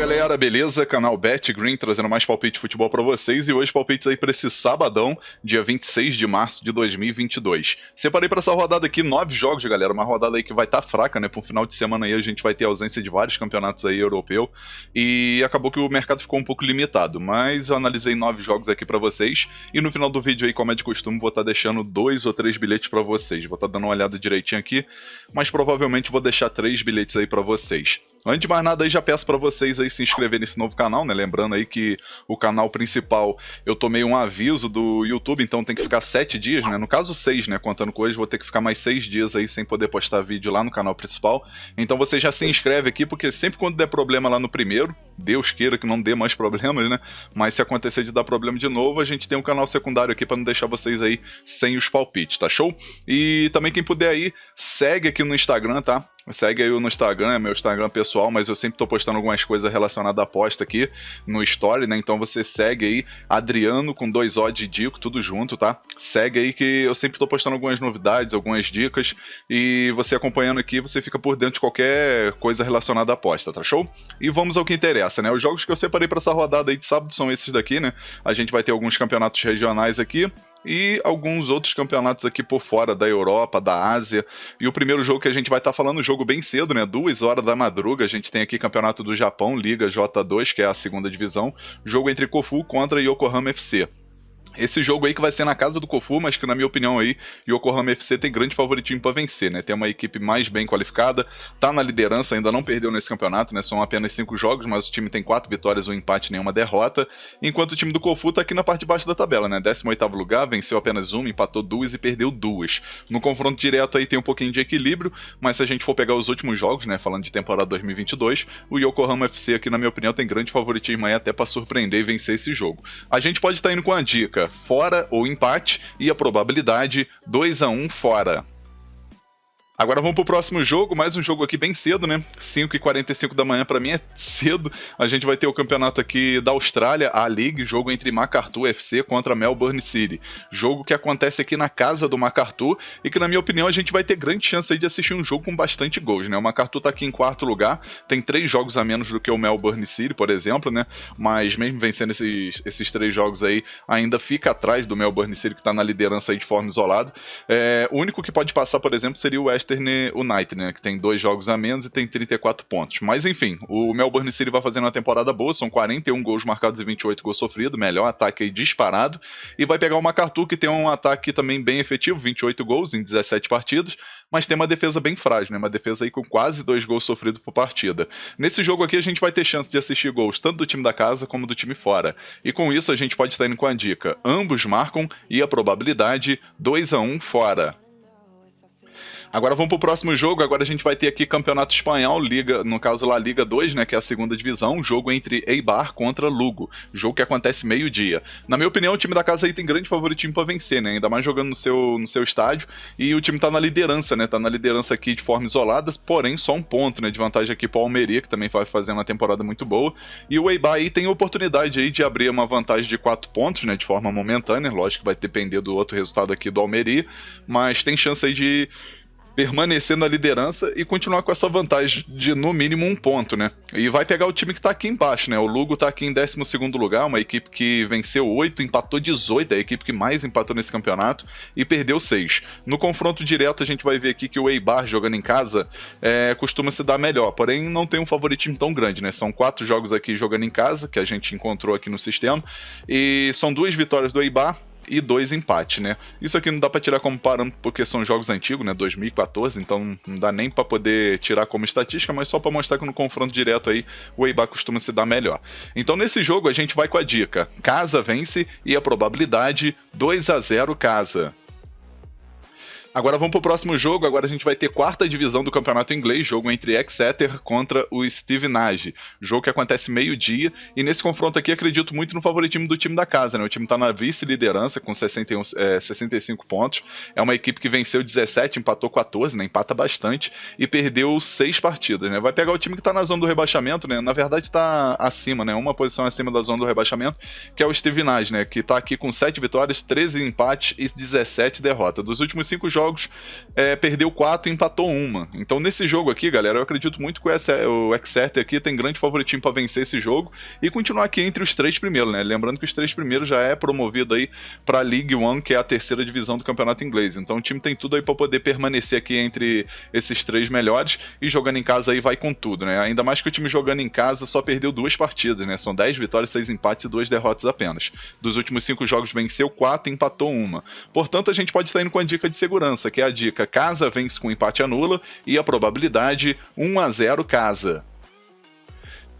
Galera, beleza? Canal Bet Green trazendo mais palpite de futebol pra vocês e hoje palpites aí pra esse sabadão, dia 26 de março de 2022. Separei pra essa rodada aqui 9 jogos, galera, uma rodada aí que vai estar fraca, né? Pra um final de semana aí a gente vai ter ausência de vários campeonatos aí europeu e acabou que o mercado ficou um pouco limitado, mas eu analisei 9 jogos aqui pra vocês e no final do vídeo aí, como é de costume, vou estar deixando 2 ou 3 bilhetes pra vocês. Vou estar dando uma olhada direitinho aqui, mas provavelmente vou deixar 3 bilhetes aí pra vocês. Antes de mais nada aí, já peço pra vocês aí se inscrever nesse novo canal, né? Lembrando aí que o canal principal eu tomei um aviso do YouTube, então tem que ficar 7 dias, né? No caso 6, né? Contando com hoje, vou ter que ficar mais 6 dias aí sem poder postar vídeo lá no canal principal. Então você já se inscreve aqui, porque sempre quando der problema lá no primeiro, Deus queira que não dê mais problemas, né? Mas se acontecer de dar problema de novo, a gente tem um canal secundário aqui pra não deixar vocês aí sem os palpites, tá show? E também quem puder aí, segue aqui no Instagram, tá? Segue aí no Instagram, é meu Instagram pessoal, mas eu sempre tô postando algumas coisas relacionadas à aposta aqui no Story, né? Então você segue aí, Adriano com 2 O de Dico, tudo junto, tá? Segue aí que eu sempre tô postando algumas novidades, algumas dicas, e você acompanhando aqui, você fica por dentro de qualquer coisa relacionada à aposta, tá show? E vamos ao que interessa, né? Os jogos que eu separei pra essa rodada aí de sábado são esses daqui, né? A gente vai ter alguns campeonatos regionais aqui, e alguns outros campeonatos aqui por fora da Europa, da Ásia. E o primeiro jogo que a gente vai estar falando, jogo bem cedo, né? 2 horas da madruga, a gente tem aqui campeonato do Japão, Liga J2, que é a segunda divisão. Jogo entre Kofu contra Yokohama FC. Esse jogo aí que vai ser na casa do Kofu, mas que na minha opinião aí, Yokohama FC tem grande favoritismo para vencer, né? Tem uma equipe mais bem qualificada, tá na liderança, ainda não perdeu nesse campeonato, né? São apenas 5 jogos, mas o time tem 4 vitórias, um empate e nenhuma derrota, enquanto o time do Kofu tá aqui na parte de baixo da tabela, né? 18º lugar, venceu apenas uma, empatou 2 e perdeu 2. No confronto direto aí tem um pouquinho de equilíbrio, mas se a gente for pegar os últimos jogos, né? Falando de temporada 2022, o Yokohama FC aqui na minha opinião tem grande favoritismo aí até para surpreender e vencer esse jogo. A gente pode estar indo com a dica fora ou empate e a probabilidade 2-1 fora. Agora vamos pro próximo jogo, mais um jogo aqui bem cedo, né? 5h45 da manhã, pra mim é cedo. A gente vai ter o campeonato aqui da Austrália, a League, jogo entre Macarthur FC contra Melbourne City. Jogo que acontece aqui na casa do Macarthur e que, na minha opinião, a gente vai ter grande chance aí de assistir um jogo com bastante gols, né? O Macarthur tá aqui em 4º lugar, tem 3 jogos a menos do que o Melbourne City, por exemplo, né? Mas mesmo vencendo esses 3 jogos aí, ainda fica atrás do Melbourne City, que tá na liderança aí de forma isolada. O único que pode passar, por exemplo, seria o Western United, né, que tem 2 jogos a menos e tem 34 pontos. Mas enfim, o Melbourne City vai fazendo uma temporada boa, são 41 gols marcados e 28 gols sofridos, melhor ataque aí disparado, e vai pegar o Macarthur, que tem um ataque também bem efetivo, 28 gols em 17 partidas, mas tem uma defesa bem frágil, né, uma defesa aí com quase 2 gols sofridos por partida. Nesse jogo aqui a gente vai ter chance de assistir gols tanto do time da casa como do time fora, e com isso a gente pode estar indo com a dica, ambos marcam e a probabilidade 2-1 fora. Agora vamos pro próximo jogo, agora a gente vai ter aqui Campeonato Espanhol, Liga, no caso lá Liga 2, né, que é a segunda divisão, jogo entre Eibar contra Lugo, jogo que acontece meio-dia. Na minha opinião, o time da casa aí tem grande favoritismo para vencer, né, ainda mais jogando no seu estádio, e o time tá na liderança, né, tá na liderança aqui de forma isolada, porém só um ponto, né, de vantagem aqui pro Almeria, que também vai fazer uma temporada muito boa, e o Eibar aí tem a oportunidade aí de abrir uma vantagem de 4 pontos, né, de forma momentânea, lógico que vai depender do outro resultado aqui do Almeria, mas tem chance aí de permanecer na liderança e continuar com essa vantagem de no mínimo 1 ponto, né? E vai pegar o time que tá aqui embaixo, né? O Lugo tá aqui em 12º lugar, uma equipe que venceu 8, empatou 18, é a equipe que mais empatou nesse campeonato e perdeu 6. No confronto direto a gente vai ver aqui que o Eibar jogando em casa costuma se dar melhor, porém não tem um favoritismo tão grande, né? São 4 jogos aqui jogando em casa, que a gente encontrou aqui no sistema, e são 2 vitórias do Eibar e 2 empates, né? Isso aqui não dá pra tirar como parâmetro porque são jogos antigos, né? 2014, então não dá nem pra poder tirar como estatística, mas só pra mostrar que no confronto direto aí o Eibar costuma se dar melhor. Então nesse jogo a gente vai com a dica: casa vence e a probabilidade 2-0 casa. Agora vamos pro próximo jogo, agora a gente vai ter 4ª divisão do campeonato inglês, jogo entre Exeter contra o Stevenage, jogo que acontece meio-dia, e nesse confronto aqui acredito muito no favoritismo do time da casa, né? O time tá na vice-liderança com 65 pontos, é uma equipe que venceu 17, empatou 14, né? Empata bastante, e perdeu 6 partidas, né? Vai pegar o time que tá na zona do rebaixamento, né? Na verdade tá acima, né? Uma posição acima da zona do rebaixamento, que é o Stevenage, né? Que tá aqui com 7 vitórias, 13 empates e 17 derrotas. Dos últimos 5 jogos jogos, perdeu 4 e empatou 1. Então nesse jogo aqui, galera, eu acredito muito que o Exeter aqui tem grande favoritismo para vencer esse jogo e continuar aqui entre os 3 primeiros, né? Lembrando que os 3 primeiros já é promovido aí para a League One, que é a terceira divisão do campeonato inglês. Então o time tem tudo aí para poder permanecer aqui entre esses 3 melhores e jogando em casa aí vai com tudo, né? Ainda mais que o time jogando em casa só perdeu 2 partidas, né? São 10 vitórias, 6 empates e 2 derrotas apenas. Dos últimos 5 jogos venceu 4 e empatou 1. Portanto, a gente pode estar indo com a dica de segurança, que é a dica casa vence com empate anula e a probabilidade 1-0 casa.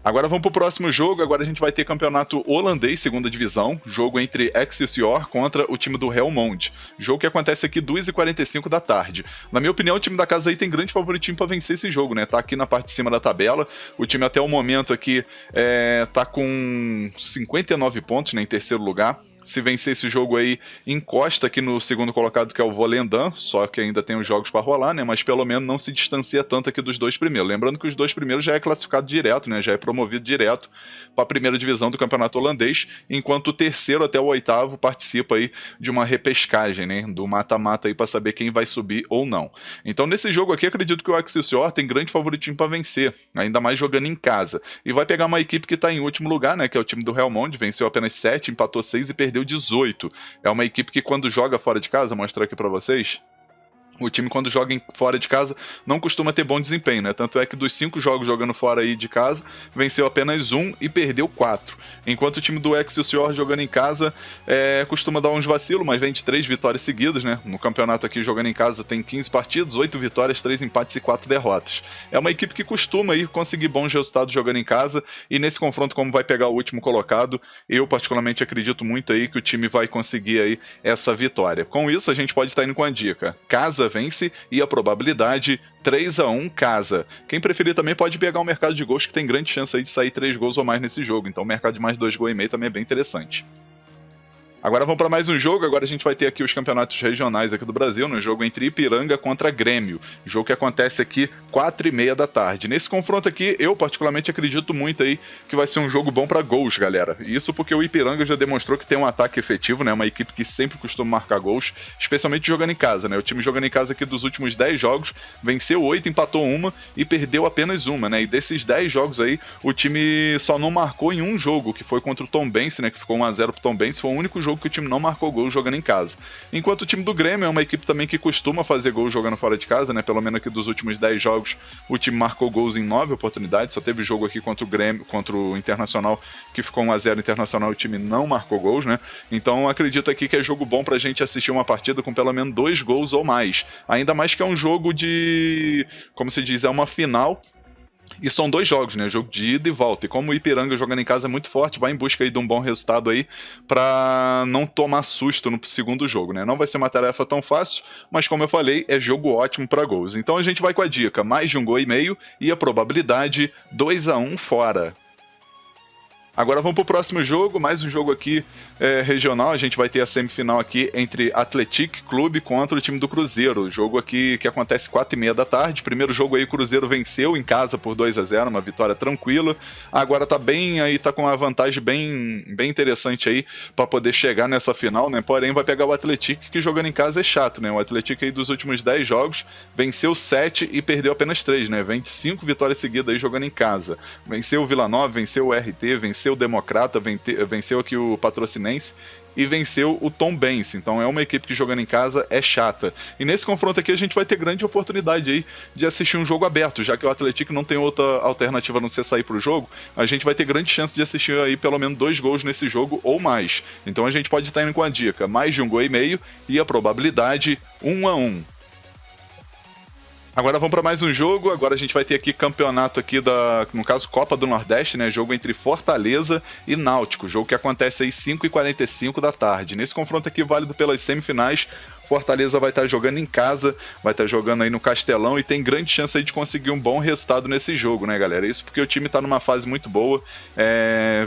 Agora vamos para o próximo jogo. Agora a gente vai ter campeonato holandês, segunda divisão. Jogo entre Excelsior contra o time do Helmond. Jogo que acontece aqui 2h45 da tarde. Na minha opinião, o time da casa aí tem grande favoritismo para vencer esse jogo, né? Tá aqui na parte de cima da tabela. O time até o momento aqui tá com 59 pontos, né, em terceiro lugar. Se vencer esse jogo aí, encosta aqui no segundo colocado, que é o Volendam, só que ainda tem os jogos para rolar, né? Mas pelo menos não se distancia tanto aqui dos 2 primeiros. Lembrando que os 2 primeiros já é classificado direto, né? Já é promovido direto para a primeira divisão do campeonato holandês, enquanto o terceiro até o 8º participa aí de uma repescagem, né? Do mata-mata aí para saber quem vai subir ou não. Então nesse jogo aqui, acredito que o Excelsior tem grande favoritismo para vencer, ainda mais jogando em casa. E vai pegar uma equipe que está em último lugar, né? Que é o time do Helmond, venceu apenas 7, empatou 6 e perdeu 18. É uma equipe que quando joga fora de casa, vou mostrar aqui para vocês, o time quando joga fora de casa não costuma ter bom desempenho, né? Tanto é que dos 5 jogos jogando fora aí de casa, venceu apenas 1 e perdeu 4. Enquanto o time do Excelsior jogando em casa costuma dar uns vacilos, mas vem de 3 vitórias seguidas, né? No campeonato aqui jogando em casa tem 15 partidas, 8 vitórias, 3 empates e 4 derrotas. É uma equipe que costuma aí conseguir bons resultados jogando em casa, e nesse confronto, como vai pegar o último colocado, eu particularmente acredito muito aí que o time vai conseguir aí essa vitória. Com isso, a gente pode estar indo com a dica: casa vence e a probabilidade 3-1 casa. Quem preferir também pode pegar um mercado de gols, que tem grande chance aí de sair 3 gols ou mais nesse jogo. Então o mercado de mais 2,5 gols também é bem interessante. Agora vamos para mais um jogo. Agora a gente vai ter aqui os campeonatos regionais aqui do Brasil, no jogo entre Ipiranga contra Grêmio. Jogo que acontece aqui 4h30 da tarde. Nesse confronto aqui, eu particularmente acredito muito aí que vai ser um jogo bom para gols, galera. Isso porque o Ipiranga já demonstrou que tem um ataque efetivo, né? Uma equipe que sempre costuma marcar gols, especialmente jogando em casa, né? O time jogando em casa aqui dos últimos 10 jogos, venceu 8, empatou 1 e perdeu apenas 1, né? E desses 10 jogos aí, o time só não marcou em um jogo, que foi contra o Tombense, né? Que ficou 1-0 pro Tombense. Foi o único jogo que o time não marcou gol jogando em casa. Enquanto o time do Grêmio é uma equipe também que costuma fazer gol jogando fora de casa, né? Pelo menos aqui dos últimos 10 jogos, o time marcou gols em 9 oportunidades. Só teve jogo aqui contra o Grêmio, contra o Internacional, que ficou 1-0 Internacional, o time não marcou gols, né? Então acredito aqui que é jogo bom pra gente assistir uma partida com pelo menos 2 gols ou mais. Ainda mais que é um jogo de, como se diz, é uma final. E são 2 jogos, né? Jogo de ida e volta. E como o Ipiranga jogando em casa é muito forte, vai em busca aí de um bom resultado aí para não tomar susto no segundo jogo, né? Não vai ser uma tarefa tão fácil, mas como eu falei, é jogo ótimo para gols. Então a gente vai com a dica: mais de 1,5 gols e a probabilidade 2-1 fora. Agora vamos para o próximo jogo, mais um jogo aqui regional. A gente vai ter a semifinal aqui entre Athletic Clube contra o time do Cruzeiro. Jogo aqui que acontece 4h30 da tarde. Primeiro jogo aí o Cruzeiro venceu em casa por 2-0, uma vitória tranquila. Agora tá bem aí, tá com uma vantagem bem interessante aí para poder chegar nessa final, né? Porém vai pegar o Athletic, que jogando em casa é chato, né? O Athletic aí dos últimos 10 jogos venceu 7 e perdeu apenas 3, né? Vem de 5 vitórias seguidas aí jogando em casa. Venceu o Vila Nova, venceu o RT, venceu o Democrata, venceu aqui o Patrocinense e venceu o Tombense. Então é uma equipe que jogando em casa é chata. E nesse confronto aqui a gente vai ter grande oportunidade aí de assistir um jogo aberto, já que o Atlético não tem outra alternativa a não ser sair pro jogo. A gente vai ter grande chance de assistir aí pelo menos 2 gols nesse jogo ou mais. Então a gente pode estar indo com a dica: mais de 1,5 gols e a probabilidade 1-1. Agora vamos para mais um jogo. Agora a gente vai ter aqui campeonato aqui no caso Copa do Nordeste, né? Jogo entre Fortaleza e Náutico. Jogo que acontece aí 5h45 da tarde. Nesse confronto aqui válido pelas semifinais, Fortaleza vai estar jogando em casa, vai estar jogando aí no Castelão e tem grande chance aí de conseguir um bom resultado nesse jogo, né, galera? Isso porque o time tá numa fase muito boa,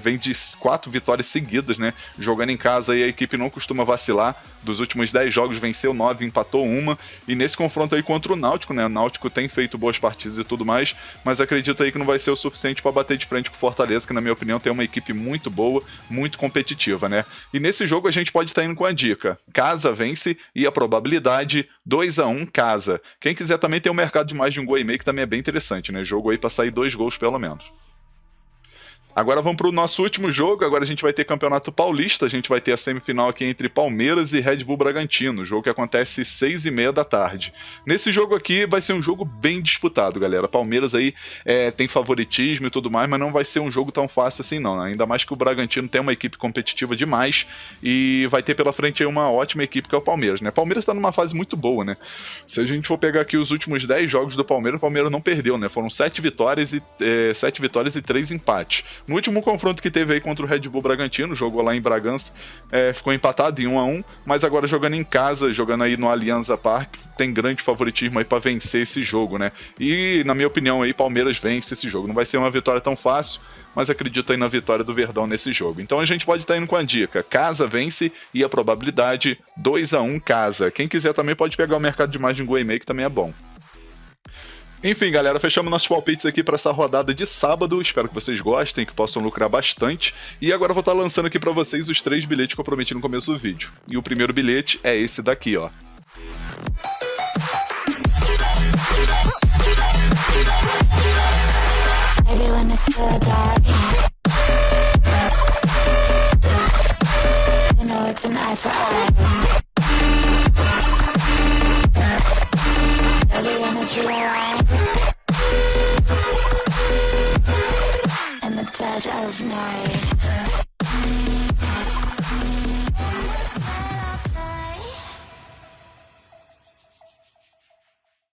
vem de 4 vitórias seguidas, né? Jogando em casa aí a equipe não costuma vacilar. Dos últimos 10 jogos venceu 9, empatou 1. E nesse confronto aí contra o Náutico, né? O Náutico tem feito boas partidas e tudo mais, mas acredito aí que não vai ser o suficiente para bater de frente com o Fortaleza, que na minha opinião tem uma equipe muito boa, muito competitiva, né? E nesse jogo a gente pode estar indo com a dica: casa vence e e a probabilidade 2-1 casa. Quem quiser também tem o mercado de mais de um gol e meio, que também é bem interessante, né? Jogo aí pra sair 2 gols pelo menos. Agora vamos para o nosso último jogo. Agora a gente vai ter Campeonato Paulista. A gente vai ter a semifinal aqui entre Palmeiras e Red Bull Bragantino. Jogo que acontece 6h30 da tarde. Nesse jogo aqui vai ser um jogo bem disputado, galera. Palmeiras aí tem favoritismo e tudo mais, mas não vai ser um jogo tão fácil assim não, né? Ainda mais que o Bragantino tem uma equipe competitiva demais e vai ter pela frente aí uma ótima equipe que é o Palmeiras, né? Palmeiras está numa fase muito boa, né? Se a gente for pegar aqui os últimos 10 jogos do Palmeiras, o Palmeiras não perdeu, né? Foram 7 vitórias e 3 empates. No último confronto que teve aí contra o Red Bull Bragantino, jogou lá em Bragança, ficou empatado em 1-1, mas agora jogando em casa, jogando aí no Allianz Parque, tem grande favoritismo aí para vencer esse jogo, né? E, na minha opinião, aí Palmeiras vence esse jogo. Não vai ser uma vitória tão fácil, mas acredito aí na vitória do Verdão nesse jogo. Então a gente pode estar indo com a dica: casa vence e a probabilidade 2-1 casa. Quem quiser também pode pegar o mercado de mais de um gol e meio, que também é bom. Enfim, galera, fechamos nossos palpites aqui para essa rodada de sábado. Espero que vocês gostem, que possam lucrar bastante. E agora eu vou estar lançando aqui para vocês os 3 bilhetes que eu prometi no começo do vídeo. E o primeiro bilhete é esse daqui, ó. It's an eye for eye.